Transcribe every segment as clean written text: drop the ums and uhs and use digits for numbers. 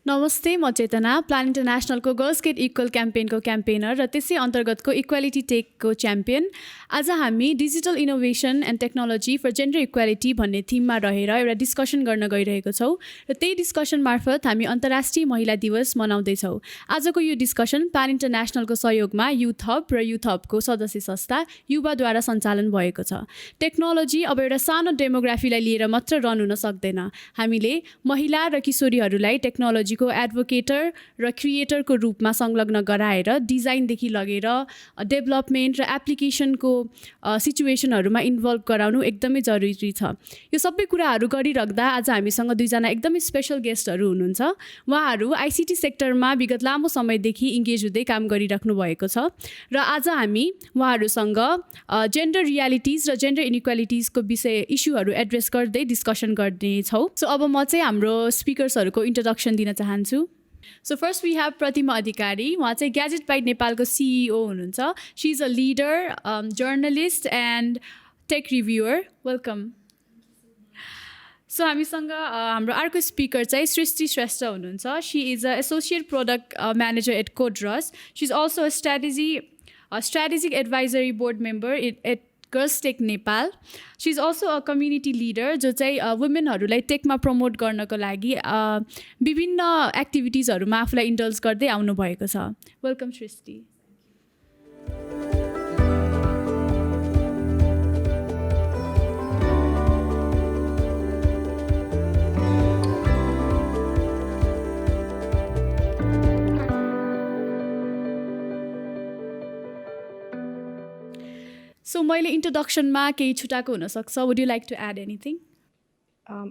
नमस्ते, म चेतना प्लान इन्टरनेसनलको गर्ल्स गेट इक्वल क्याम्पेनको क्याम्पेनर र त्यसै अन्तर्गतको इक्वालिटी टेकको च्याम्पियन। आज हामी digital innovation and technology for gender equality भन्ने थिममा रहेर एउटा डिस्कसन गर्न गइरहेको छौँ र त्यही डिस्कसन मार्फत हामी अन्तर्राष्ट्रिय महिला दिवस मनाउँदैछौँ। आजको यो डिस्कसन प्लान इन्टरनेसनलको सहयोगमा YouthHUB र YouthHUBको सदस्य संस्था युवाद्वारा सञ्चालन भएको छ। टेक्नोलोजी अब एउटा सानो डेमोग्राफीलाई लिएर मात्र रन हुन सक्दैन। हामीले महिला र किशोरीहरूलाई टेक्नोलोजी को एडभोकेटर र क्रिएटरको रूपमा संलग्न गराएर डिजाइनदेखि लगेर डेभलपमेन्ट र एप्लिकेसनको सिचुएसनहरूमा इन्भल्भ गराउनु एकदमै जरुरी छ। यो सबै कुराहरू गरिराख्दा आज हामीसँग दुईजना एकदमै स्पेशल गेस्टहरू हुनुहुन्छ। उहाँहरू आइसिटी सेक्टरमा विगत लामो समयदेखि इङ्गेज हुँदै काम गरिराख्नु भएको छ र आज हामी उहाँहरूसँग जेन्डर रियालिटिज र जेन्डर इनइक्वालिटिजको विषय इस्युहरू एड्रेस गर्दै डिस्कसन गर्नेछौँ। सो अब म चाहिँ हाम्रो स्पिकर्सहरूको इन्ट्रोडक्सन दिन चाहन्छु। So first we have Pratima Adhikari. उहाँ चाहिँ GadgetByte नेपालको CEO हुनुहुन्छ। She is a leader, journalist and tech reviewer. Welcome. So हामीसँग हाम्रो अर्को स्पिकर चाहिँ सृष्टि श्रेष्ठ हुनुहुन्छ। She is a associate product manager at Koders. She is also a strategic advisory board member at Girls Tech Nepal. She is also a community leader जो चाहिँ वुमेनहरूलाई टेकमा promote गर्नको लागि विभिन्न एक्टिभिटिजहरूमा आफूलाई इन्डल्ज गर्दै आउनु भएको छ। वेलकम सृष्टि। So मैले इन्ट्रोडक्सनमा केही छुटाएको हुनसक्छ। Would you like to add anything?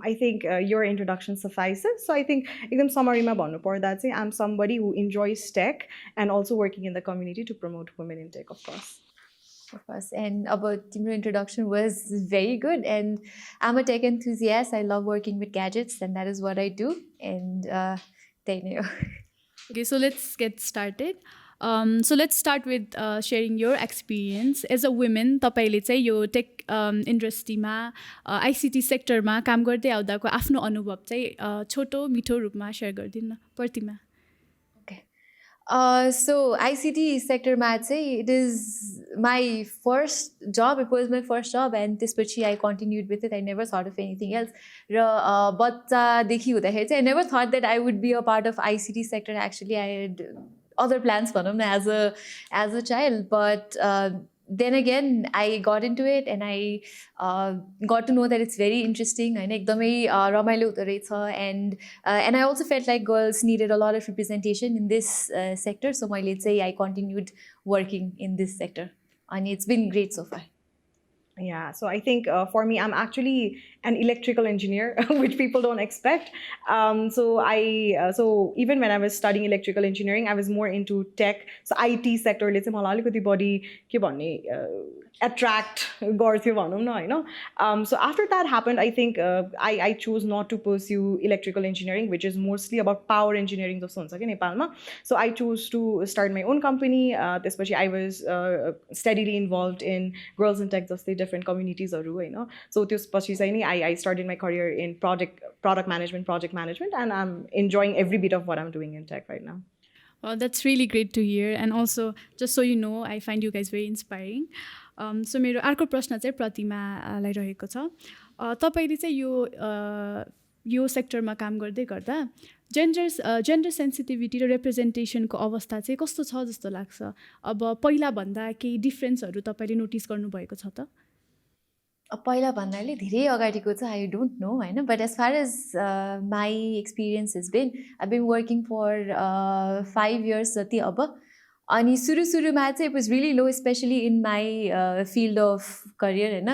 I think your introduction suffices. So I think एकदम समरीमा भन्नुपर्दा चाहिँ I'm somebody who enjoys tech and also working in the community to promote women in tech, of course. Of course. And about your introduction was very good. And I'm a tech enthusiast. I love working with gadgets, and that is what I do. And thank you. Okay, so let's get started. So let's start with sharing your experience as a woman. तपाईले चाहिँ यो take इन्डस्ट्रीमा ICT सेक्टरमा काम गर्दै आउँदाको आफ्नो अनुभव चाहिँ छोटो मिठो रूपमा सेयर गरिदिनु। प्रतिमा। Okay. So ICT sector it is my first job. It was my first job, and त्यसपछि I continued with it. I never thought of anything else. But I never thought that I would be a part of ICT sector. Actually, I had other plans for them as a child, but then again I got into it and I got to know that it's very interesting and ekdamai ramailo huँदो रहेछ, and I also felt like girls needed a lot of representation in this sector, so I continued working in this sector and it's been great so far. Yeah, so I think for me, I'm actually an electrical engineer, which people don't expect. So even when I was studying electrical engineering, I was more into tech. So IT sector, let's say, alikati body attract गर्थ्यो भनौँ न हैन. So after that happened, I think I chose not to pursue electrical engineering, which is mostly about power engineering जस्तो हुन्छ के नेपालमा. So I chose to start my own company. त्यसपछि I was steadily involved in Girls in Tech जस्तै different communitiesहरू हैन. So त्यसपछि चाहिँ नि I started my career in product management, project management, and I'm enjoying every bit of what I'm doing in tech right now. Well, that's really great to hear, and also just so you know, I find you guys very inspiring. So मेरो अर्को प्रश्न चाहिँ प्रतिमालाई रहेको छ। तपाईले चाहिँ यो सेक्टरमा काम गर्दै गर्दा जेन्डर सेन्सिटिभिटी र रिप्रेजेन्टेसनको अवस्था चाहिँ कस्तो छ जस्तो लाग्छ? अब पहिला भन्दा केही डिफरेन्सहरू तपाईले नोटिस गर्नुभएको छ त? पहिला भन्नाले धेरै अगाडिको चाहिँ I don't know हैन, but as far as my experience has been, I've been working for 5 years जति अब, अनि सुरुमा चाहिँ it was really low, especially in my field of career हैन.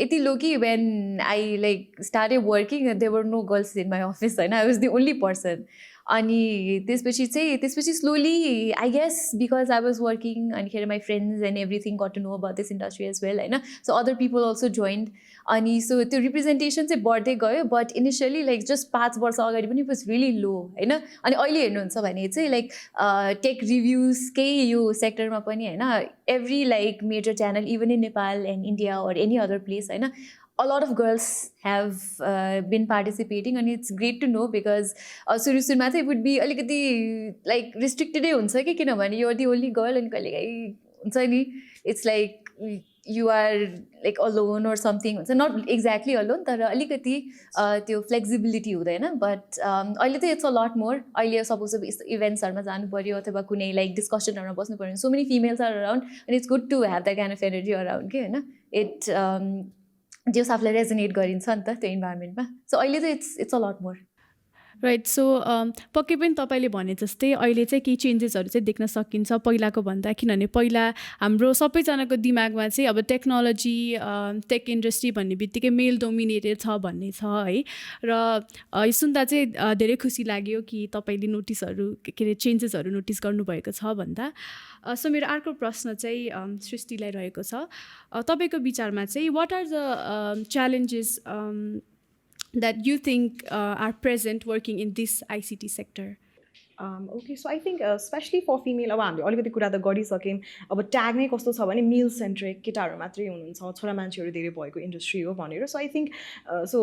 यति लो कि when I started working, there were no girls in my office हैन. I was the only person. अनि त्यसपछि slowly, I guess because I was working and here my friends and everything got to know about this industry as well हैन. So other people also joined. अनि so त्यो representation चाहिँ बढ्दै गयो, but initially just 5 वर्ष अगाडि पनि it was really low हैन. अनि अहिले हेर्नुहुन्छ भने चाहिँ tech reviews केही यो सेक्टरमा पनि हैन, every major channel even in Nepal and India or any other place हैन, a lot of girls have been participating, and it's great to know because सुरुमा चाहिँ it would be अलिकति like restricted हुन्छ कि किनभने you're the only girl and कहिलेकाहीँ हुन्छ नि it's like you are like alone or something हुन्छ, not exactly alone तर अलिकति त्यो फ्लेक्सिबिलिटी हुँदैन, बट अहिले त इट्स अ लट मोर. अहिले सपोज इभेन्ट्सहरूमा जानु पऱ्यो अथवा कुनै लाइक डिस्कसनहरूमा बस्नु पऱ्यो, so many females are around and it's good to have that kind of energy around के होइन. इट जस आफूलाई रेजोनेट गरिन्छ नि त त्यो इन्भाइरोमेन्टमा. सो अहिले चाहिँ it's a lot more. Right. So पक्कै पनि तपाईँले भने जस्तै अहिले चाहिँ केही चेन्जेसहरू चाहिँ देख्न सकिन्छ पहिलाको भन्दा, किनभने पहिला हाम्रो सबैजनाको दिमागमा चाहिँ अब टेक्नोलोजी टेक इन्डस्ट्री भन्ने बित्तिकै मेल डोमिनेटेड छ भन्ने छ है. र सुन्दा चाहिँ धेरै खुसी लाग्यो कि तपाईँले नोटिसहरू के अरे चेन्जेसहरू नोटिस गर्नुभएको छ भन्दा. सो मेरो अर्को प्रश्न चाहिँ सृष्टिलाई रहेको छ. तपाईँको विचारमा चाहिँ what are the challenges that you think are present working in this ICT sector? Okay, so I think especially for female, अब हामीले अलिकति कुरा त गरिसक्यौँ. अब ट्याग नै कस्तो छ भने मेल सेन्ट्रिक, केटाहरू मात्रै हुनुहुन्छ, छोरा मान्छेहरू धेरै भएको इन्डस्ट्री हो भनेर. So I think so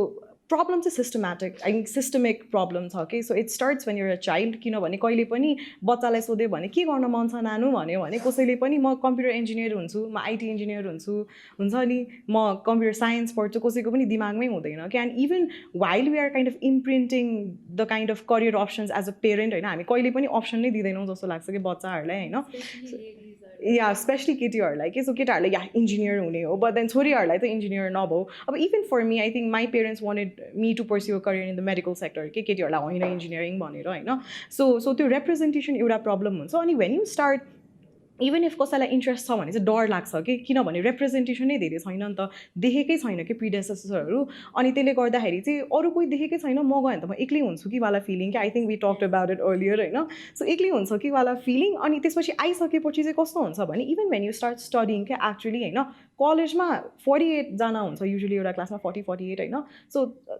problem चाहिँ systematic, I think systemic problem छ कि. So it starts when you're a child. किनभने कहिले पनि बच्चालाई सोध्यो भने के गर्न मन छ नानु भन्यो भने कसैले पनि म कम्प्युटर इन्जिनियर हुन्छु, म आइटी इन्जिनियर हुन्छु, हुन्छ नि म कम्प्युटर साइन्स पढ्छु, कसैको पनि दिमागमै हुँदैन कि. And even while we are kind of imprinting the kind of career options as a parent होइन, हामी कहिले पनि अप्सन नै दिँदैनौँ जस्तो लाग्छ कि बच्चाहरूलाई होइन. या स्पेसली केटीहरूलाई के. सो केटाहरूले या इन्जिनियर हुने हो, बट देन छोरीहरूलाई त इन्जिनियर नभयो. अब even for me I think my parents wanted me to pursue a career in the medical sector के, केटीहरूलाई होइन इन्जिनियरिङ भनेर होइन. सो त्यो रिप्रेजेन्टेसन एउटा प्रब्लम हुन्छ. अनि when you start even if कसैलाई इन्ट्रेस्ट छ भने चाहिँ डर लाग्छ कि, किनभने रिप्रेजेन्टेसन नै धेरै छैन नि त, देखेकै छैन कि प्रिडेसेसरहरू. अनि त्यसले गर्दाखेरि चाहिँ अरू कोही देखेकै छैन, म गएँ भने त म एक्लै हुन्छु कि वाला फिलिङ कि. I think we talked about it earlier होइन. सो एक्लै हुन्छ कि वाला फिलिङ. अनि त्यसपछि आइसकेपछि चाहिँ कस्तो हुन्छ भने even when you start studying क्या एक्चुली होइन, कलेजमा 48 जना हुन्छ युजली एउटा क्लासमा, 40-48 होइन. सो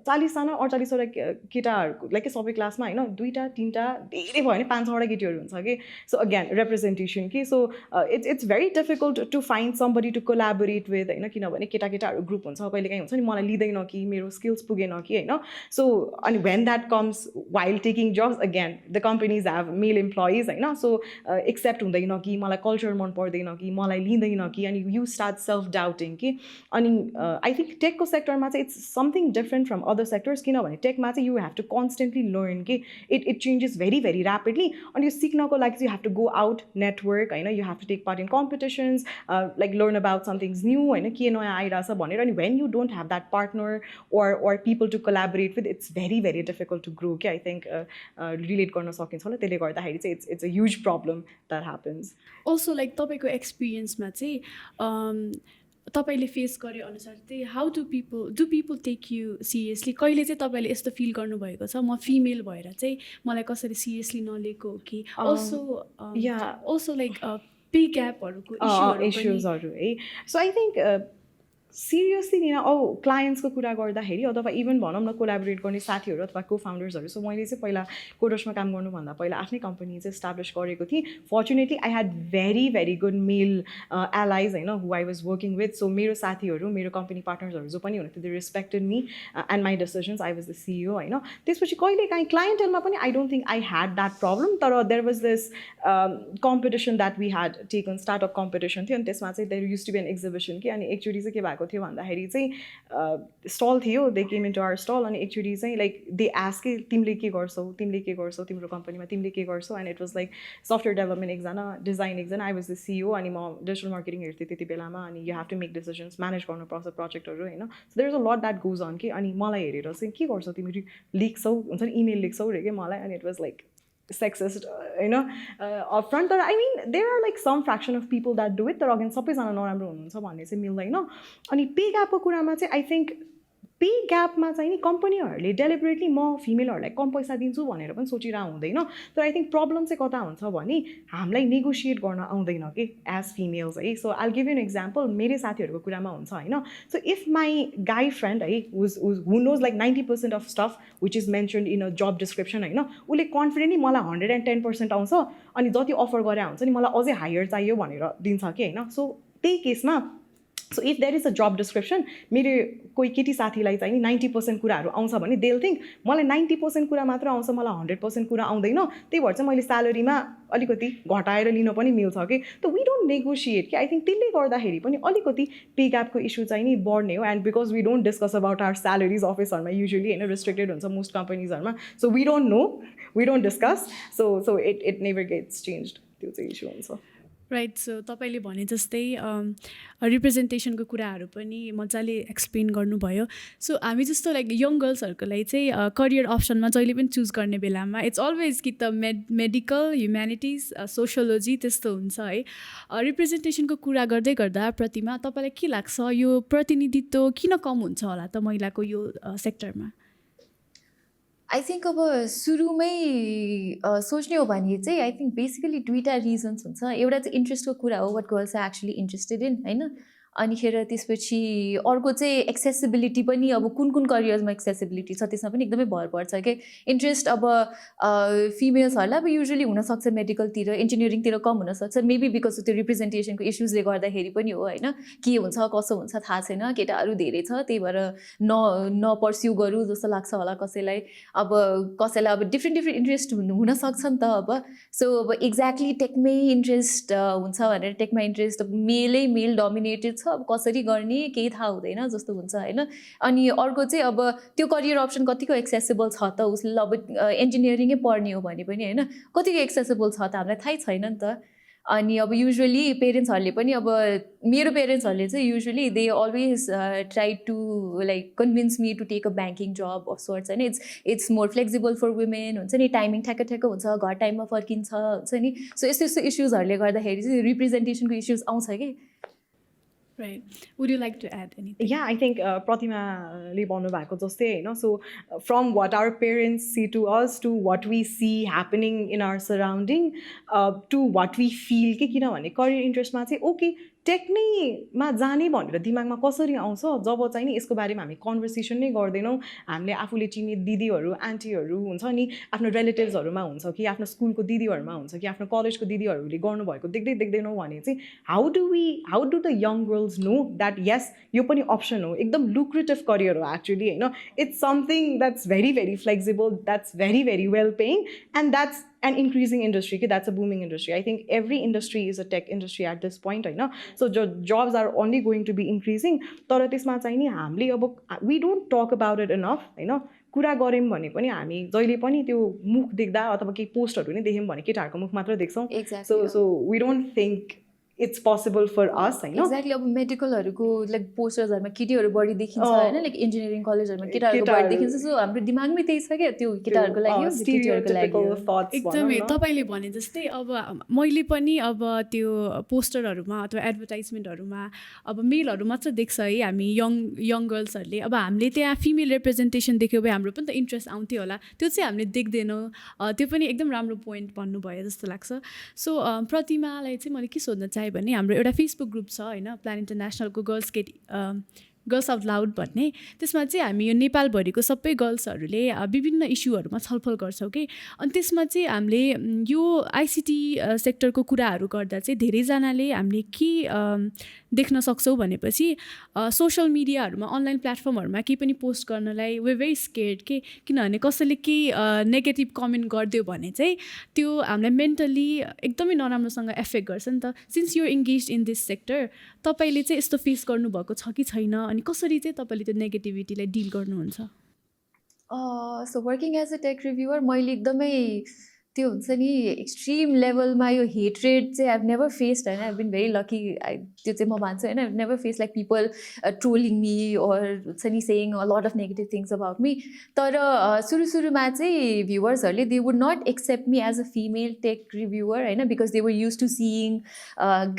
40 जना 48वटा केटाहरूको लाइक सबै क्लासमा होइन, 2टा 3टा धेरै भयो भने 5-6वटा केटीहरू हुन्छ कि. सो अगेन रिप्रेजेन्टेसन कि. So it's very difficult to find somebody to collaborate with होइन, किनभने केटाकेटाहरू ग्रुप हुन्छ, कहिले काहीँ हुन्छ नि मलाई लिँदैन कि, मेरो स्किल्स पुगेन कि होइन. सो अनि when that comes while taking jobs, again the companies have male employees होइन. सो एक्सेप्ट हुँदैन कि, मलाई कल्चर मन पर्दैन कि, मलाई लिँदैन कि. अनि यु स्टार्ट सेल्फ डाउटिङ कि. अनि आई थिङ्क टेकको सेक्टरमा चाहिँ it's something different from other sectors, किनभने टेकमा चाहिँ you have to constantly learn कि. It changes very very rapidly. अनि यो सिक्नको लागि चाहिँ you have to go out network होइन, you have to take part in competitions, like learn about somethings new होइन, के नयाँ आइरहेछ भनेर. अनि when you don't have that partner or people to collaborate with, it's very very difficult to grow कि. I think relate गर्न सकिन्छ होला. त्यसले गर्दाखेरि चाहिँ it's a huge problem that happens. Also like तपाईँको एक्सपिरियन्समा चाहिँ तपाईँले फेस गरे अनुसार चाहिँ how do people take you seriously? कहिले चाहिँ तपाईँले यस्तो फिल गर्नुभएको छ म फिमेल भएर चाहिँ मलाई कसरी सिरियसली नलिएको हो कि? अल्सो लाइक पे ग्यापहरूको इस्युजहरू है. सो आई थिङ्क सिरियसली लिन क्लायन्ट्सको कुरा गर्दाखेरि अथवा इभन भनौँ न कोलाबोरेट गर्ने साथीहरू अथवा को फाउन्डर्सहरू. सो मैले चाहिँ पहिला कोडर्समा काम गर्नुभन्दा पहिला आफ्नै कम्पनी चाहिँ इस्टाब्लिस गरेको थिएँ. Fortunately I had very very good male allies होइन who I was working with. So मेरो साथीहरू, मेरो कम्पनी पार्टनर्सहरू जो पनि हुनुहुन्थ्यो, they respected me and my decisions. I was the CEO होइन. त्यसपछि कहिले काहीँ क्लाइन्टेलमा पनि I don't think I had that problem. तर there was this competition that we had taken, startup competition थियो. अनि त्यसमा चाहिँ there used to be an exhibition कि. अनि एकचोटि चाहिँ के भएको थियो भन्दाखेरि चाहिँ स्टल थियो, they came into our stall. अनि एकचोटि चाहिँ लाइक दे आस्क कि तिमीले के गर्छौ, तिम्रो कम्पनीमा तिमीले के गर्छौ. And it was like software development एकजना, डिजाइन एकजना, आई वाज द सिइओ. अनि म डिजिटल मार्केटिङ हेर्थेँ त्यति बेलामा. अनि you have to make decisions, manage गर्नुपर्छ प्रोजेक्टहरू होइन. So there is a lot that goes on कि. अनि मलाई हेरेर चाहिँ के गर्छौ तिमी, लेख्छौ हुन्छ नि, इमेल लेख्छौ अरे कि मलाई. अनि इट वाज लाइक sexist होइन upfront. तर I mean there are like some fraction of people that do it. तर अगेन सबैजना नराम्रो हुनुहुन्छ भन्ने चाहिँ मिल्दैन. अनि पे ग्यापको कुरामा चाहिँ आई थिङ्क पे ग्यापमा चाहिँ नि कम्पनीहरूले डेलिबरेटली म फिमेलहरूलाई कम पैसा दिन्छु भनेर पनि सोचिरहेको हुँदैन. तर आई थिङ्क प्रब्लम चाहिँ कता हुन्छ भने हामीलाई नेगोसिएट गर्न आउँदैन कि एज फिमेल्स है. So I give you an example. मेरै साथीहरूको कुरामा हुन्छ होइन. So if my guy friend है who knows like 90% of stuff which is mentioned in a job description होइन, उसले कन्फिडेन्टली मलाई 110% आउँछ अनि जति अफर गरे हुन्छ नि मलाई अझै हायर चाहियो भनेर दिन्छ कि होइन. सो त्यही केसमा so if there is a job description मेरो कोही केटी साथीलाई चाहिँ 90% कुराहरू आउँछ भने देल थिङ्क मलाई 90% कुरा मात्र आउँछ, मलाई 100% कुरा आउँदैन, त्यही भएर चाहिँ मैले स्यालेरीमा अलिकति घटाएर लिन पनि मिल्छ कि। त वी डोन्ट नेगोसिएट कि। आई थिङ्क त्यसले गर्दाखेरि पनि अलिकति पे ग्यापको इस्यु चाहिँ नि बढ्ने हो। And because we don't discuss about our salaries अफिसहरूमा युजली होइन, रिस्ट्रिक्टेड हुन्छ मोस्ट कम्पनीजहरूमा, so we don't know, we don't discuss, so it never gets change, त्यो चाहिँ इस्यु हुन्छ। राइट। सो तपाईँले भने जस्तै रिप्रेजेन्टेसनको कुराहरू पनि मजाले एक्सप्लेन गर्नुभयो। सो हामी जस्तो लाइक यङ गर्ल्सहरूको लागि चाहिँ करियर अप्सनमा जहिले पनि चुज गर्ने बेलामा इट्स अलवेज कि त मेडिकल, ह्युम्यानिटिज, सोसियोलोजी त्यस्तो हुन्छ है। रिप्रेजेन्टेसनको कुरा गर्दै गर्दा प्रतिमा तपाईँलाई के लाग्छ यो प्रतिनिधित्व किन कम हुन्छ होला त महिलाको यो सेक्टरमा? आई थिङ्क अब सुरुमै सोच्ने हो भने चाहिँ आई थिङ्क बेसिकली दुईवटा रिजन्स हुन्छ। एउटा चाहिँ इन्ट्रेस्टको कुरा हो, what girls are actually interested in होइन, अनिखेर त्यसपछि अर्को चाहिँ एक्सेसिबिलिटी पनि, अब कुन कुन करियर्समा एक्सेसिबिलिटी छ त्यसमा पनि एकदमै भर पर्छ क्या। इन्ट्रेस्ट अब फिमेल्सहरूलाई अब युजली हुनसक्छ मेडिकलतिर, इन्जिनियरिङतिर कम हुनसक्छ, मेबी बिकज त्यो रिप्रेजेन्टेसनको इस्युजले गर्दाखेरि पनि हो होइन, के हुन्छ कसो हुन्छ थाहा छैन, केटाहरू धेरै छ त्यही भएर नपर्स्यु गरौँ जस्तो लाग्छ होला कसैलाई। अब कसैलाई अब डिफ्रेन्ट इन्ट्रेस्ट हुनसक्छ नि त। अब सो अब एक्ज्याक्टली टेकमै इन्ट्रेस्ट हुन्छ भनेर टेकमा इन्ट्रेस्ट मेल डोमिनेटेड छ, अब कसरी गर्ने केही थाहा हुँदैन जस्तो हुन्छ होइन। अनि अर्को चाहिँ अब त्यो करियर अप्सन कतिको एक्सेसिबल छ त उसले, अब इन्जिनियरिङै पढ्ने हो भने पनि होइन कतिको एक्सेसिबल छ त हामीलाई थाहै छैन नि त। अनि अब युजली पेरेन्ट्सहरूले पनि, अब मेरो पेरेन्ट्सहरूले चाहिँ usually they always try to like convince me to take a banking job of sorts होइन। It's more flexible for women हुन्छ नि, टाइमिङ ठ्याक्क हुन्छ, घर टाइममा फर्किन्छ हुन्छ नि। सो यस्तो इस्युजहरूले गर्दाखेरि चाहिँ रिप्रेजेन्टेसनको इस्युज आउँछ कि। Right. Would you like to add anything? Yeah, I think Pratima भन्नुभएको जस्तै होइन, so from what our parents say to us to what we see happening in our surrounding to what we feel कि किनभने career इन्ट्रेस्टमा चाहिँ okay टेक्नीमा जाने भनेर दिमागमा कसरी आउँछ जब चाहिँ नि यसको बारेमा हामी कन्भर्सेसन नै गर्दैनौँ। हामीले आफूले चिन्ने दिदीहरू आन्टीहरू हुन्छ नि, आफ्नो रिलेटिभ्सहरूमा हुन्छ कि आफ्नो स्कुलको दिदीहरूमा हुन्छ कि आफ्नो कलेजको दिदीहरूले गर्नुभएको देख्दैनौँ भने चाहिँ how do the young girls know that yes यो पनि अप्सन हो, एकदम लुक्रेटिभ करियर हो एक्चुली होइन। It's something that's very flexible, that's very well paying and that's an increasing industry, that's a booming industry. I think every industry is a tech industry at this point, right? So jobs are only going to be increasing. तर त्यसमा चाहिँ नि हामीले अब we don't talk about it enough, होइन। कुरा गऱ्यौँ भने पनि हामी जहिले पनि त्यो मुख देख्दा अथवा केही पोस्टहरू नै देख्यौँ भने केटाहरूको मुख मात्र देख्छौँ। So we don't think it's possible for us, होइन। एक्ज्याक्टली अब मेडिकलहरूको लाइक पोस्टर्सहरूमा केटीहरू बढी देखिन्छ होइन, लाइक इन्जिनियरिङ कलेजहरूमा केटाहरूको बढी देखिन्छ। सो हाम्रो दिमागमै त्यही छ क्या, त्यो केटाहरूको लागि केटीहरूको लागि एकदमै तपाईँले भने जस्तै। अब मैले पनि अब त्यो पोस्टरहरूमा अथवा एडभर्टाइजमेन्टहरूमा अब मेलहरू मात्र देख्छ है हामी यङ गर्ल्सहरूले। अब हामीले त्यहाँ फिमेल रिप्रेजेन्टेसन देख्यो भए हाम्रो पनि त इन्ट्रेस्ट आउँथ्यो होला, त्यो चाहिँ हामीले देख्दैनौँ। त्यो पनि एकदम राम्रो पोइन्ट भन्नुभयो जस्तो लाग्छ। सो प्रतिमालाई चाहिँ मैले के सोध्न चाहेँ भने हाम्रो एउटा फेसबुक ग्रुप छ होइन, प्लान इन्टरनेसनलको गर्ल्स आउट लाउड भन्ने, त्यसमा चाहिँ हामी यो नेपालभरिको सबै गर्ल्सहरूले विभिन्न इस्युहरूमा छलफल गर्छौँ कि। अनि त्यसमा चाहिँ हामीले यो आइसिटी सेक्टरको कुराहरू गर्दा चाहिँ धेरैजनाले हामीले के देख्न सक्छौँ भनेपछि सोसियल मिडियाहरूमा अनलाइन प्लेटफर्महरूमा केही पनि पोस्ट गर्नलाई वे भेरी स्केयर्ड के, किनभने कसैले केही नेगेटिभ कमेन्ट गरिदियो भने चाहिँ त्यो हामीलाई मेन्टली एकदमै नराम्रोसँग एफेक्ट गर्छ नि त। Since you engage in this sector, तपाईँले चाहिँ यस्तो फेस गर्नुभएको छ कि छैन, अनि कसरी चाहिँ तपाईँले त्यो नेगेटिभिटीलाई डिल गर्नुहुन्छ? So working as a tech reviewer मैले एकदमै त्यो हुन्छ नि एक्सट्रिम लेभलमा यो हेट्रेड चाहिँ आइभ नेभर फेस्ड होइन। आइभ बिन भेरी लकी, त्यो चाहिँ म मान्छु होइन। I've never face like people trolling me or हुन्छ नि saying a lot of negative things about me. तर सुरुमा चाहिँ भ्युवर्सहरूले they would not accept me as a female tech reviewer होइन, because they were used to seeing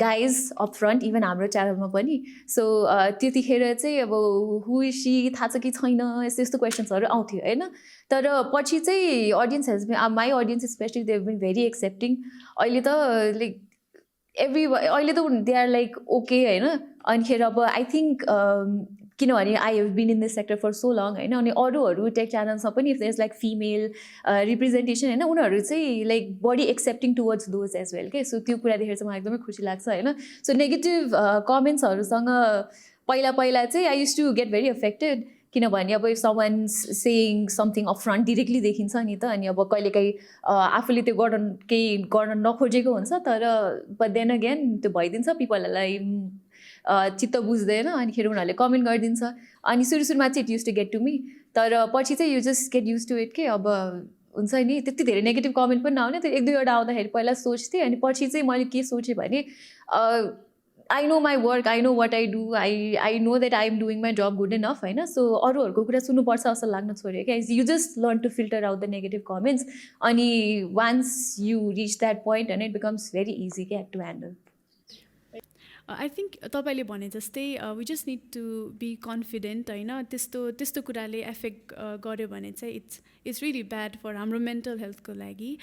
guys up front, even हाम्रो च्यानलमा पनि। सो त्यतिखेर चाहिँ अब हु इज सी थाहा छ कि छैन यस्तो यस्तो क्वेसन्सहरू आउँथ्यो होइन। तर पछि चाहिँ audience has been, my audience specially they have been very accepting. अहिले त लाइक अहिले त दे आर लाइक ओके होइन। अनिखेर अब आई थिङ्क किनभने I have been in this sector for so long होइन अनि अरूहरू टेक च्यानल्समा पनि if there like female representation होइन उनीहरू चाहिँ like body accepting towards those as well के सो त्यो कुरा देखेर चाहिँ मलाई एकदमै खुसी लाग्छ होइन सो नेगेटिभ कमेन्ट्सहरूसँग पहिला चाहिँ I used to get very affected किनभने अब if someone saying something up front directly देखिन्छ नि त अनि अब कहिलेकाहीँ आफूले त्यो केही गर्न नखोजेको हुन्छ तर बट देन अगेन त्यो भइदिन्छ पिपलहरूलाई चित्त बुझ्दैन अनिखेरि उनीहरूले कमेन्ट गरिदिन्छ अनि सुरुमा चाहिँ it used to get to me तर पछि चाहिँ you just get used to it के अब हुन्छ नि त्यति धेरै नेगेटिभ कमेन्ट पनि नआउने त्यो 1-2वटा आउँदाखेरि पहिला सोच्थेँ अनि पछि चाहिँ मैले के सोचेँ भने I know my work, I know what I do, I know that I am doing my job good enough होइन सो अरूहरूको कुरा सुन्नुपर्छ जस्तो लाग्न छोड्यो क्या you just learn to filter out the negative comments अनि once you reach that point and it becomes very easy क्या टु ह्यान्डल आई थिङ्क तपाईँले भने जस्तै we just need to be confident होइन त्यस्तो कुराले एफेक्ट गर्यो भने चाहिँ इट्स रियली ब्याड फर हाम्रो मेन्टल हेल्थको लागि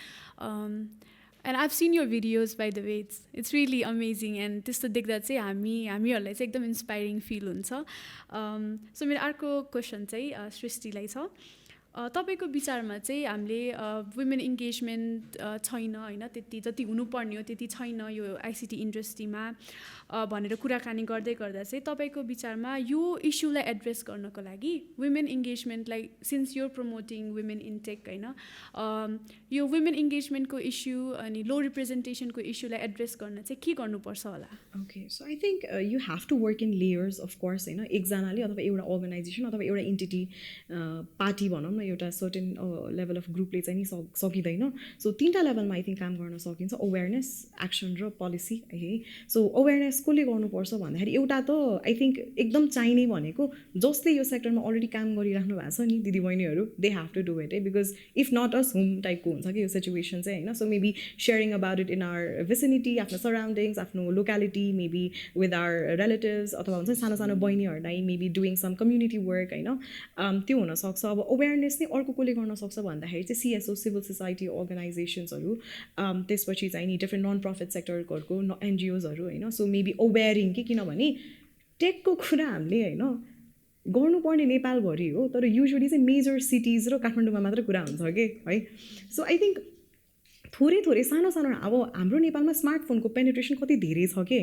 and I've seen your videos by the way it's really amazing and त्यस्तो देख्दा चाहिँ हामीहरूलाई चाहिँ एकदम इन्सपाइरिङ फिल हुन्छ सो मेरो अर्को क्वेसन चाहिँ सृष्टिलाई छ तपाईँको विचारमा चाहिँ हामीले वुमेन इङ्गेजमेन्ट छैन होइन त्यति जति हुनुपर्ने हो त्यति छैन यो आइसिटी इन्डस्ट्रीमा भनेर कुराकानी गर्दै गर्दा चाहिँ तपाईँको विचारमा यो इस्युलाई एड्रेस गर्नको लागि वुमेन इङ्गेजमेन्टलाई since you're promoting women in tech होइन यो वुमेन इङ्गेजमेन्टको इस्यु अनि लो रिप्रेजेन्टेसनको इस्युलाई एड्रेस गर्न चाहिँ के गर्नुपर्छ होला okay so I think you have to work in layers of course होइन एकजनाले अथवा एउटा अर्गनाइजेसन अथवा एउटा इन्टिटी पार्टी भनौँ न एउटा सर्टेन लेभल अफ ग्रुपले चाहिँ नि सकिँदैन सो 3टा लेभलमा आई थिङ्क काम गर्न सकिन्छ अवेरनेस एक्सन र पोलिसी है सो अवेरनेस कसले गर्नुपर्छ भन्दाखेरि एउटा त आई थिङ्क एकदम चाहिने भनेको जसले यो सेक्टरमा अलरेडी काम गरिराख्नु भएको छ नि दिदीबहिनीहरू they have to do it है because if not us who टाइपको हुन्छ कि यो सिचुएसन चाहिँ होइन so maybe sharing about it in our vicinity आफ्नो सराउन्डिङ्स आफ्नो locality maybe with our relatives अथवा हुन्छ सानो सानो बहिनीहरूलाई maybe doing some community work होइन त्यो हुनसक्छ अब अवेरनेस चाहिँ अर्को कसले गर्न सक्छ भन्दाखेरि चाहिँ सिएसओ सिभिल सोसाइटी अर्गनाइजेसन्सहरू त्यसपछि चाहिँ नि डिफ्रेन्ट नन प्रफिट सेक्टरहरूको एनजिओजहरू होइन सो मेबी अवेरिङ कि किनभने टेकको कुरा हामीले होइन गर्नुपर्ने नेपालभरि हो तर युजुअली चाहिँ मेजर सिटिज र काठमाडौँमा मात्र कुरा हुन्छ कि है सो आई थिङ्क थोरै सानो अब हाम्रो नेपालमा स्मार्टफोनको पेनिट्रेसन कति धेरै छ कि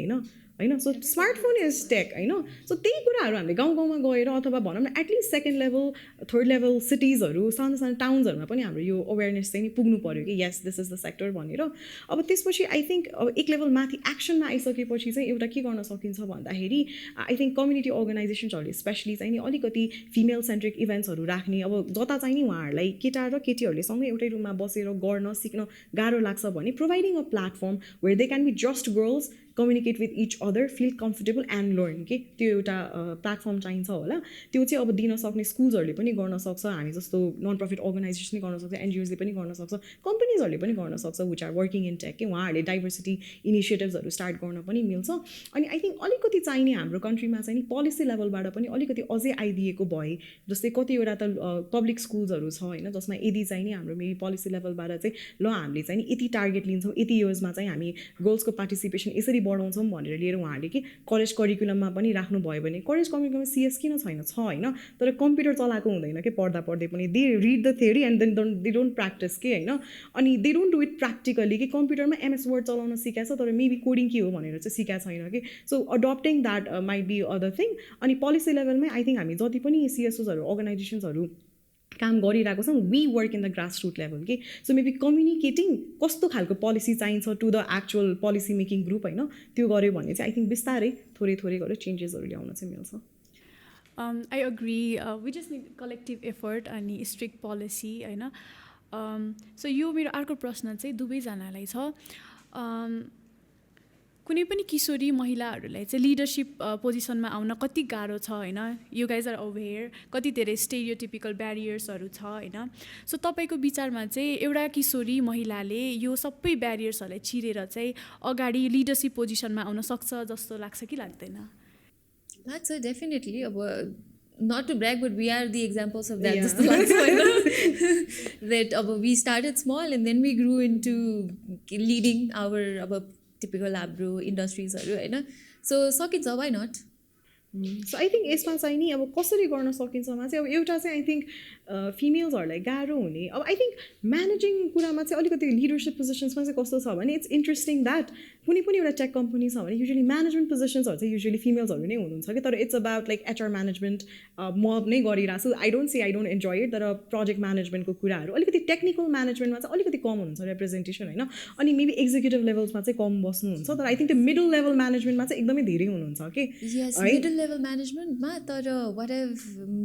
होइन सो स्मार्टफोन इज टेक होइन सो त्यही कुराहरू हामीले गाउँमा गएर अथवा भनौँ न at least second level third level सिटिजहरू सानो टाउन्सहरूमा पनि हाम्रो यो अवेरनेस चाहिँ नि पुग्नु पऱ्यो कि यस दिस इज द सेक्टर भनेर अब त्यसपछि आई थिङ्क अब एक लेभल माथि एक्सनमा आइसकेपछि चाहिँ एउटा के गर्न सकिन्छ भन्दाखेरि आई थिङ्क कम्युनिटी अर्गनाइजेसन्सहरूले स्पेसली चाहिँ नि अलिकति फिमेल सेन्ट्रिक इभेन्ट्सहरू राख्ने अब जता चाहिँ नि उहाँहरूलाई केटा र केटीहरूले सँगै एउटै रुममा बसेर गर्न सिक्न गाह्रो लाग्छ भने providing a platform where they can be just girls communicate with each other feel comfortable and learn के त्यो एउटा प्लेटफर्म चाहिन्छ होला त्यो चाहिँ अब दिन सक्ने स्कुल्सहरूले पनि गर्न सक्छ हामी जस्तो नन प्रफिट अर्गनाइजेसनले गर्न सक्छ एनजिओजले पनि गर्न सक्छ कम्पनीजहरूले पनि गर्न सक्छ which are working in tech के उहाँहरूले डाइभर्सिटी इनिसिएटिभ्सहरू स्टार्ट गर्न पनि मिल्छ अनि आई थिङ्क अलिकति चाहिने हाम्रो कन्ट्रीमा चाहिँ नि पोलिसी लेभलबाट पनि अलिकति अझै आइदिएको भए जस्तै कतिवटा त पब्लिक स्कुल्सहरू छ होइन जसमा यदि चाहिँ नि हाम्रो मेबी पोलिसी लेभलबाट चाहिँ ल हामीले चाहिँ नि यति टार्गेट लिन्छौँ यति इयर्समा चाहिँ हामी गर्ल्सको पार्टिसिपेसन यसरी बढाउँछौँ भनेर लिएर उहाँहरूले कि कलेज करिकुलममा पनि राख्नुभयो भने कलेज करिकुलममा सिएस किन छैन छ होइन तर कम्प्युटर चलाएको हुँदैन कि पढ्दै पनि they read the theory and then they don't practice के होइन अनि they don't do it practically कि कम्प्युटरमा एमएस वर्ड चलाउन सिकाएको छ तर मेबी कोडिङ के हो भनेर चाहिँ सिकाएको छैन कि so adapting that might be other thing अनि पोलिसी लेभलमै आई थिङ्क हामी जति पनि सिएसओजहरू अर्गनाइजेसन्सहरू काम गरिरहेको छौँ we work in the grass root level कि सो मेबी कम्युनिकेटिङ कस्तो खालको पोलिसी चाहिन्छ to the actual policy making group होइन त्यो गऱ्यो भने चाहिँ आई थिङ्क बिस्तारै थोरै गरेर चेन्जेसहरू ल्याउन चाहिँ मिल्छ I agree we just need collective effort अनि स्ट्रिक्ट पोलिसी होइन सो यो मेरो अर्को प्रश्न चाहिँ दुवैजनालाई छ कुनै पनि किशोरी महिलाहरूलाई चाहिँ लिडरसिप पोजिसनमा आउन कति गाह्रो छ होइन यु गाइज आर अवेयर कति धेरै स्टेरियोटिपिकल ब्यारियर्सहरू छ होइन सो तपाईँको विचारमा चाहिँ एउटा किशोरी महिलाले यो सबै ब्यारियर्सहरूलाई चिरेर चाहिँ अगाडि लिडरसिप पोजिसनमा आउन सक्छ जस्तो लाग्छ कि लाग्दैन लाग्छ डेफिनेटली अब not to brag but we are the examples of that just that we started small and then we grew into leading our typical हाम्रो इन्डस्ट्रिजहरू होइन सो सकिन्छ why not so I think यसमा चाहिँ नि अब कसरी गर्न सकिन्छमा चाहिँ अब एउटा चाहिँ आई थिङ्क फिमेल्सहरूलाई गाह्रो हुने अब आई थिङ्क म्यानेजिङ कुरामा चाहिँ अलिकति लिडरसिप पोजिसन्समा चाहिँ कस्तो छ भने इट्स इन्ट्रेस्टिङ द्याट कुनै पनि एउटा टेक कम्पनी छ भने युजली म्यानेजमेन्ट पोजिसन्सहरू चाहिँ युजली फिमेल्सहरू नै हुनुहुन्छ कि तर it's about like HR management म नै गरिरहेको छु आई डोन्ट इन्जोय इट तर प्रोजेक्ट म्यानेजमेन्टको कुराहरू अलिकति टेक्निकल म्यानेजमेन्टमा चाहिँ अलिकति कम हुनुहुन्छ रिप्रेजेन्टेसन होइन अनि मेबी एक्जिक्युटिभ लेभल्समा चाहिँ कम बस्नुहुन्छ तर आई थिङ्क त्यो मिडल लेभल म्यानेजमेन्टमा चाहिँ एकदमै धेरै हुनुहुन्छ कि मिडल लेभल म्यानेजमेन्टमा तर वाट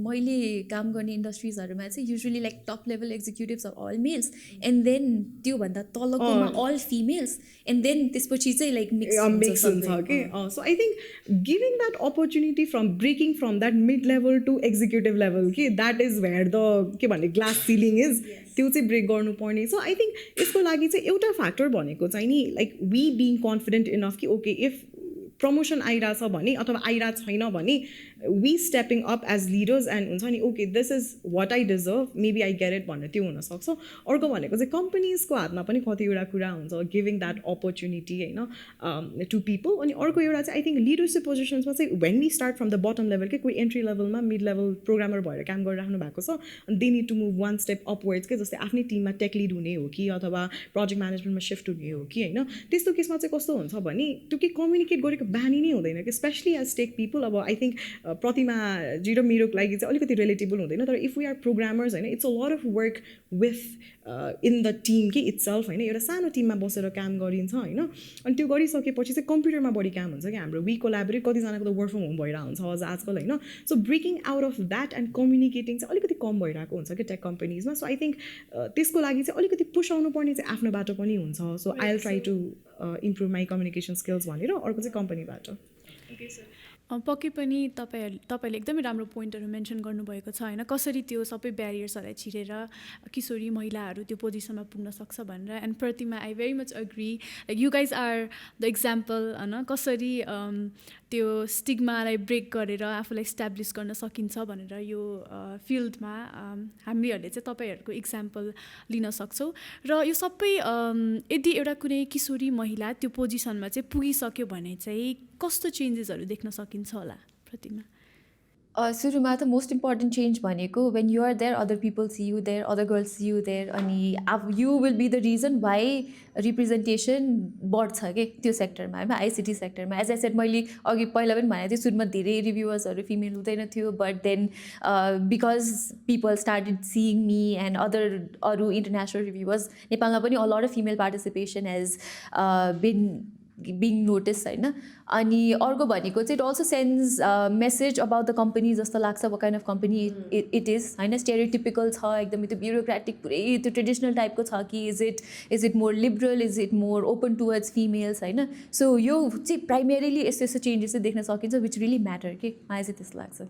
मैले काम गर्ने इन्डस्ट्रिजहरूमा चाहिँ usually like top level executives are all males and then त्योभन्दा तलकोमा अल फिमेल्स एन्ड देन त्यसपछि चाहिँ लाइक मिक्स हुन्छ कि so I think giving that opportunity from breaking from that mid level to executive level कि that is where the के भन्ने glass ceiling is त्यो चाहिँ ब्रेक गर्नुपर्ने सो आई थिङ्क यसको लागि चाहिँ एउटा फ्याक्टर भनेको चाहिँ नि like we being confident enough कि ओके इफ प्रमोसन आइरहेछ भने अथवा आइरहेको छैन भने we stepping up as leaders and हुन्छ नि okay this is what I deserve maybe I get it भन्ने त्यो हुनसक्छ अर्को भनेको चाहिँ कम्पनीजको हातमा पनि कतिवटा कुरा हुन्छ गिभिङ द्याट अपर्च्युनिटी होइन टु पिपल अनि अर्को एउटा चाहिँ आई थिङ्क लिडरसिप पोजिसन्समा चाहिँ when we start from the bottom level के कोही एन्ट्री लेभलमा मिड लेभल प्रोग्रामर भएर काम गरिराख्नु भएको छ अनि they need to move one step upwards के जस्तै आफ्नै टिममा टेक लिड हुने हो कि अथवा प्रोजेक्ट म्यानेजमेन्टमा सिफ्ट हुने हो कि होइन त्यस्तो केसमा चाहिँ कस्तो हुन्छ भने त्यो के कम्युनिकेट गरेको बानी नै हुँदैन कि स्पेसली एज टेक पिपल अब आई थिङ्क प्रतिमाजी र मेरो लागि चाहिँ अलिकति रिलेटेबल हुँदैन तर इफ वी आर प्रोग्रामर्स होइन it's a lot of work within the team कि इट्स सेल्फ होइन एउटा सानो टिममा बसेर काम गरिन्छ होइन अनि त्यो गरिसकेपछि चाहिँ कम्प्युटरमा बढी काम हुन्छ कि हाम्रो वी कोलाबोरेट कतिजनाको त वर्क फ्रम होम भइरहेको हुन्छ अझ आजकल होइन so breaking out of that and communicating चाहिँ अलिकति कम भइरहेको हुन्छ कि टेक कम्पनीजमा सो आई थिङ्क त्यसको लागि चाहिँ अलिकति पुस आउनु पर्ने चाहिँ आफ्नो बाटो पनि हुन्छ so I will try to improve my communication skills भनेर अर्को चाहिँ कम्पनीबाट पक्कै पनि तपाईँले एकदमै राम्रो पोइन्टहरू मेन्सन गर्नुभएको छ होइन कसरी त्यो सबै ब्यारियर्सहरूलाई छिरेर किशोरी महिलाहरू त्यो पोजिसनमा पुग्न सक्छ भनेर and Pratima I very much agree like you guys are the example होइन कसरी त्यो स्टिग्मालाई ब्रेक गरेर आफूलाई इस्ट्याब्लिस गर्न सकिन्छ भनेर यो फिल्डमा हामीहरूले चाहिँ तपाईँहरूको इक्जाम्पल लिन सक्छौँ र यो सबै यदि एउटा कुनै किशोरी महिला त्यो पोजिसनमा चाहिँ पुगिसक्यो भने चाहिँ कस्तो चेन्जेसहरू देख्न सकिन्छ होला प्रतिमा सुरुमा त मोस्ट इम्पोर्टेन्ट चेन्ज भनेको when you are there other people see you there other girls see you there अनि अब you will be the reason why representation बढ्छ कि त्यो सेक्टरमा होइन आइसिटी सेक्टरमा एज आई सेड मैले अघि पहिला पनि भनेको थिएँ सुरुमा धेरै रिभ्युवर्सहरू फिमेल हुँदैन थियो but then because people started seeing me and अरू इन्टरनेसनल रिभ्युवर्स नेपालमा पनि a lot of female participation has being notice होइन अनि अर्को भनेको चाहिँ it also sends message about the company जस्तो लाग्छ what kind of company it is होइन स्टेरियोटिपिकल छ एकदमै त्यो ब्युरोक्रेटिक पुरै त्यो ट्रेडिसनल टाइपको छ कि is it more liberal is it more open towards females होइन सो यो चाहिँ प्राइमेरीली यस्तो यस्तो चेन्जेस चाहिँ देख्न सकिन्छ विच रियली म्याटर कि मलाई चाहिँ त्यस्तो लाग्छ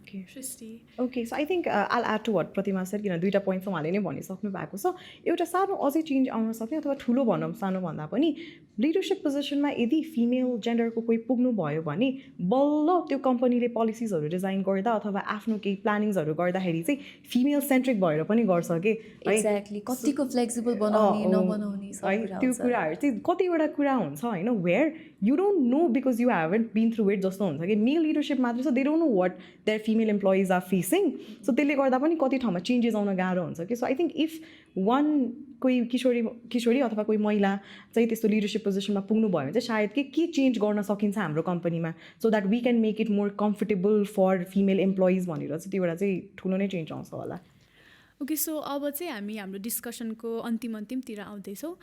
okay so I think I'll add to what Pratima sir किन दुईवटा पोइन्ट चाहिँ उहाँले नै भनिसक्नु भएको छ एउटा सानो अझै चेन्ज आउन सक्ने अथवा ठुलो भनौँ सानो भन्दा पनि लिडरसिप पोजिसनमा यदि फिमेल जेन्डरको कोही पुग्नु भयो भने बल्ल त्यो कम्पनीले पोलिसिजहरू डिजाइन गर्दा अथवा आफ्नो केही प्लानिङ्सहरू गर्दाखेरि चाहिँ फिमेल सेन्ट्रिक भएर पनि गर्छ कि एक्ज्याक्टली कतिको फ्लेक्सिबल बनाउने नबनाउने है त्यो कुराहरू चाहिँ कतिवटा कुरा हुन्छ होइन where you don't know because you haven't been through it जस्तो हुन्छ कि मेल लिडरसिप मात्र छ they don't know what their female employees are facing so त्यसले गर्दा पनि कति ठाउँमा चेन्जेस आउन गाह्रो हुन्छ कि so I think if one कोही किशोरी अथवा कोही महिला चाहिँ त्यस्तो लिडरसिप पोजिसनमा पुग्नु भयो भने चाहिँ सायद के चेन्ज गर्न सकिन्छ हाम्रो कम्पनीमा so that we can make it more comfortable for female employees भनेर चाहिँ त्यो एउटा चाहिँ ठुलो नै चेन्ज आउँछ होला ओके सो अब चाहिँ हामी हाम्रो डिस्कसनको अन्तिमतिर आउँदैछौँ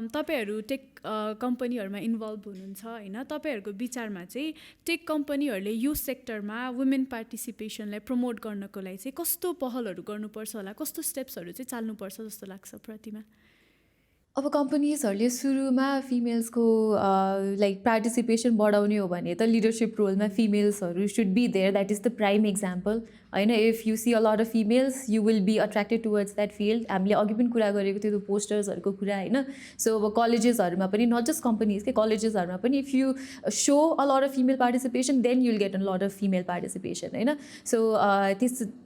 तपाईँहरू टेक कम्पनीहरूमा इन्भल्भ हुनुहुन्छ होइन तपाईँहरूको विचारमा चाहिँ टेक कम्पनीहरूले यो सेक्टरमा वुमेन पार्टिसिपेसनलाई प्रमोट गर्नको लागि चाहिँ कस्तो पहलहरू गर्नुपर्छ होला कस्तो स्टेप्सहरू चाहिँ चाल्नुपर्छ जस्तो लाग्छ प्रतिमा अब कम्पनीजहरूले सुरुमा फिमेल्सको लाइक पार्टिसिपेसन बढाउने हो भने त लिडरसिप रोलमा फिमेल्सहरू should be there that is the prime example होइन if you see a lot of females you will be attracted towards that field हामीले अघि पनि कुरा गरेको थियो त्यो पोस्टर्सहरूको कुरा होइन सो अब कलेजेसहरूमा पनि नट जस्ट कम्पनीज के कलेजेसहरूमा पनि if you show a lot of female participation then you'll get a lot of female participation होइन सो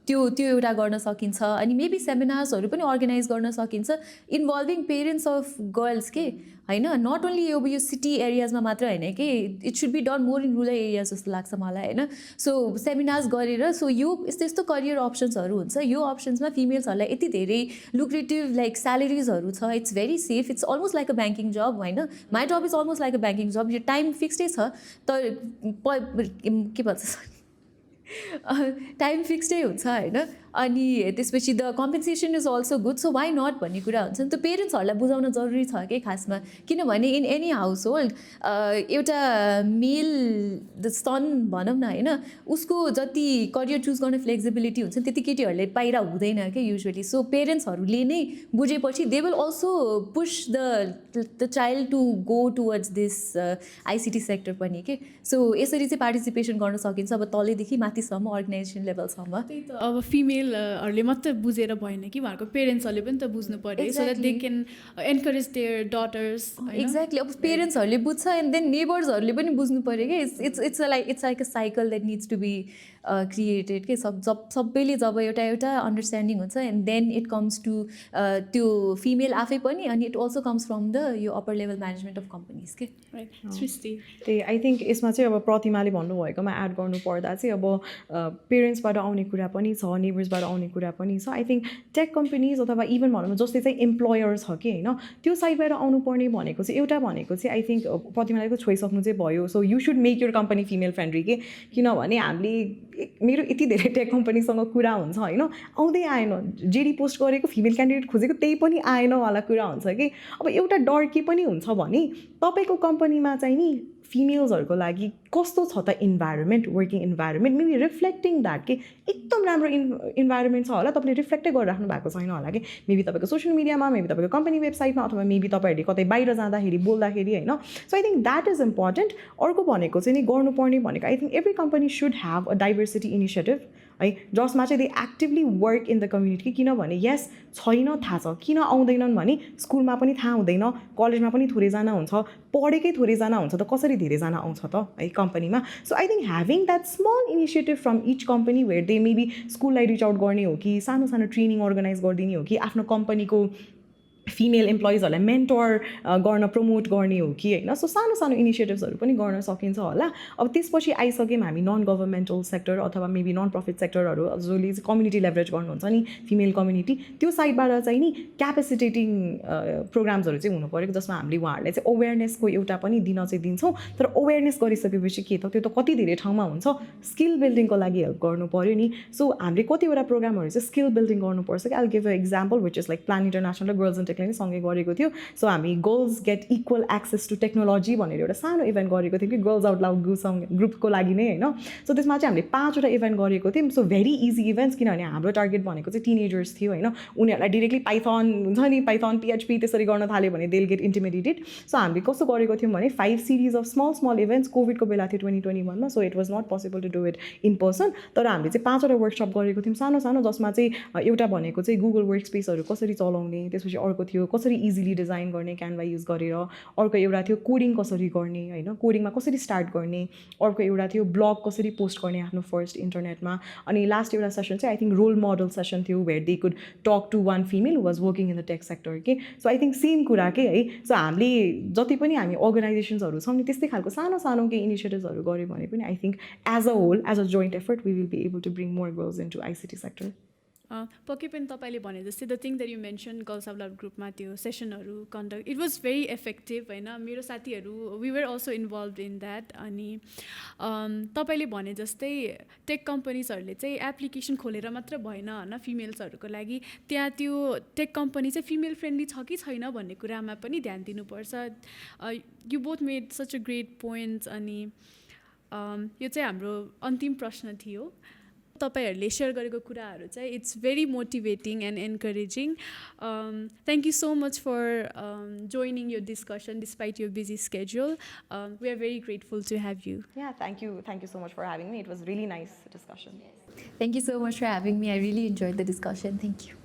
त्यो एउटा गर्न सकिन्छ अनि मेबी सेमिनार्सहरू पनि अर्गनाइज गर्न सकिन्छ इन्भल्भिङ पेरेन्ट्स अफ गर्ल्स के होइन, नट ओन्ली यो सिटी एरियाजमा मात्र होइन कि it should be done more in rural areas जस्तो लाग्छ मलाई होइन. सो सेमिनार्स गरेर सो यो यस्तो यस्तो करियर अप्सन्सहरू हुन्छ, यो अप्सन्समा फिमेल्सहरूलाई यति धेरै लुक्रेटिभ लाइक स्यालेरिजहरू छ, it's very safe, it's almost like a banking job होइन. My job is almost like a banking job, यो टाइम फिक्स्डै छ तर के भन्छ टाइम फिक्स्डै हुन्छ होइन. अनि त्यसपछि the compensation is also good, so why not भन्ने कुरा हुन्छ नि त. पेरेन्ट्सहरूलाई बुझाउन जरुरी छ कि खासमा, किनभने इन एनी हाउस होल्ड एउटा मेल द सन भनौँ न होइन, उसको जति करियर चुज गर्ने फ्लेक्सिबिलिटी हुन्छ त्यति केटीहरूले पाइरा हुँदैन क्या युजुअली. सो पेरेन्ट्सहरूले नै बुझेपछि they will also push the child to go towards this ICT sector पनि के. सो यसरी चाहिँ पार्टिसिपेसन गर्न सकिन्छ अब तलैदेखि माथिसम्म अर्गनाइजेसन लेभलसम्म. त्यही त अब फिमेलहरूले मात्रै बुझेर भएन कि उहाँहरूको पेरेन्ट्सहरूले पनि त बुझ्नु पऱ्यो, so that they can encourage their daughters. Exactly, अब पेरेन्ट्सहरूले बुझ्छ एन्ड देन नेबर्सहरूले पनि बुझ्नु पऱ्यो कि it's like a cycle that needs to be created के. सबैले जब एउटा अन्डरस्ट्यान्डिङ हुन्छ and then it comes to त्यो फिमेल आफै पनि, अनि it also comes from the यो upper level management of companies के. सृष्टि त्यही आई थिङ्क यसमा चाहिँ अब प्रतिमाले भन्नुभएकोमा एड गर्नु पर्दा चाहिँ अब पेरेन्ट्सबाट आउने कुरा पनि छ, नेबर्सबाट आउने कुरा पनि छ. आई थिङ्क टेक कम्पनीज अथवा इभन भनौँ जसले चाहिँ इम्प्लोयर छ कि होइन, त्यो साइडबाट आउनुपर्ने भनेको चाहिँ एउटा भनेको चाहिँ आई थिङ्क प्रतिमाले त छोइसक्नु चाहिँ भयो. So you should make your company female friendly के, किनभने हामीले मेरो यति धेरै टेक कम्पनीसँग कुरा हुन्छ होइन, आउँदै आएन, जेडी पोस्ट गरेको फिमेल क्यान्डिडेट खोजेको त्यही पनि आएन वाला कुरा हुन्छ कि. अब एउटा डर के पनि हुन्छ भने तपाईँको कम्पनीमा चाहिँ नि फिमेल्सहरूको लागि कस्तो छ त environment, working environment, maybe reflecting that कि एकदम राम्रो इन्भाइरोमेन्ट छ होला, तपाईँले रिफ्लेक्टै गरिराख्नु भएको छैन होला कि. मेबी तपाईँको सोसियल मिडियामा, मेबी तपाईँको कम्पनी वेबसाइटमा, अथवा मेबी तपाईँहरूले कतै बाहिर जाँदाखेरि बोल्दाखेरि होइन. So I think that is important. अर्को भनेको चाहिँ नि गर्नुपर्ने भनेको I think every company should have a diversity initiative है, जसमा चाहिँ they actively work in the community. किनभने यस छैन थाहा छ, किन आउँदैनन् भने स्कुलमा पनि थाहा हुँदैन, कलेजमा पनि थोरैजना हुन्छ, पढेकै थोरैजना हुन्छ, त कसरी धेरैजना आउँछ त है कम्पनीमा. So I think having that small initiative from each company where they maybe स्कुललाई रिच आउट गर्ने हो कि सानो सानो ट्रेनिङ अर्गनाइज गरिदिने हो कि आफ्नो कम्पनीको फिमेल इम्प्लोइजहरूलाई मेन्टर गर्न प्रमोट गर्ने हो कि होइन. सो सानो सानो इनिसिएटिभ्सहरू पनि गर्न सकिन्छ होला. अब त्यसपछि आइसक्यौँ हामी नन गभर्मेन्टल सेक्टर अथवा मेबी नन प्रफिट सेक्टरहरू जसले चाहिँ कम्युनिटी लेभरेज गर्नुहुन्छ नि, फिमेल कम्युनिटी, त्यो साइडबाट चाहिँ नि क्यापेसिटेटिङ प्रोग्राम्सहरू चाहिँ हुनु पऱ्यो, जसमा हामीले उहाँहरूलाई चाहिँ अवेरनेसको एउटा पनि दिन चाहिँ दिन्छौँ. तर अवेरनेस गरिसकेपछि के त त्यो त कति धेरै ठाउँमा हुन्छ, स्किल बिल्डिङको लागि हेल्प गर्नु पऱ्यो नि. सो हामीले कतिवटा प्रोग्रामहरू चाहिँ स्किल बिल्डिङ गर्नुपर्छ कि. I give a example which is like Plan International girls and technology सँगै गरेको थियो. सो हामी girls get equal access to technology भनेर एउटा सानो इभेन्ट गरेको थियौँ कि गर्ल्स आउट लाउड ग्रुपको लागि नै होइन. सो त्यसमा चाहिँ हामीले 5वटा इभेन्ट गरेको थियौँ. सो भेरी इजी इभेन्ट्स, किनभने हाम्रो टार्गेट भनेको चाहिँ टिनेजर्स थियो होइन. उनीहरूलाई डिरेक्टली पाइथन हुन्छ नि, पाइथन पिएचपी त्यसरी गर्न थाल्यो भने they will get intimidated. So हामीले कस्तो गरेको थियौँ भने 5 सिरिज अफ स्मल इभेन्ट्स. कोभिडको बेला थियो 2021मा, so it was not possible to do it in person. तर हामीले चाहिँ 5वटा वर्कसप गरेको थियौँ सानो सानो, जसमा चाहिँ एउटा भनेको चाहिँ गुगल वर्क स्पेसहरू कसरी चलाउने, त्यसपछि अर्को थियो कसरी इजिली डिजाइन गर्ने क्यानभा युज गरेर, अर्को एउटा थियो कोडिङ कसरी गर्ने होइन, कोडिङमा कसरी स्टार्ट गर्ने, अर्को एउटा थियो ब्लग कसरी पोस्ट गर्ने आफ्नो फर्स्ट इन्टरनेटमा, अनि लास्ट एउटा सेसन चाहिँ I think role model session थियो where they could talk to one female who was working in the tech sector के. सो आई थिङ्क सेम कुरा के है. सो हामीले जति पनि हामी अर्गनाइजेसन्सहरू छौँ नि त्यस्तै खालको सानो सानो केही इनिसिएटिभ्सहरू गऱ्यो भने पनि I think as a whole, as a joint effort we will be able to bring more girls in to ICT sector. पक्कै पनि तपाईँले भने जस्तै the thing that you mention girls out loud ग्रुपमा त्यो सेसनहरू conduct, it was very effective होइन. मेरो साथीहरू we were also involve in that. अनि तपाईँले भने जस्तै टेक कम्पनीजहरूले चाहिँ एप्लिकेसन खोलेर मात्र भएन होइन फिमेल्सहरूको लागि, त्यहाँ त्यो टेक कम्पनी चाहिँ फिमेल फ्रेन्डली छ कि छैन भन्ने कुरामा पनि ध्यान दिनुपर्छ. You both made such a great points. अनि यो चाहिँ हाम्रो अन्तिम प्रश्न थियो. तपाईँहरूले सेयर गरेको कुराहरू चाहिँ it's very motivating and encouraging. Thank you so much for joining यो discussion despite your busy schedule. We are very grateful to have you. Yeah, thank you so much for having me. It was really nice discussion. Thank you so much for having me. I really enjoyed the discussion. Thank you.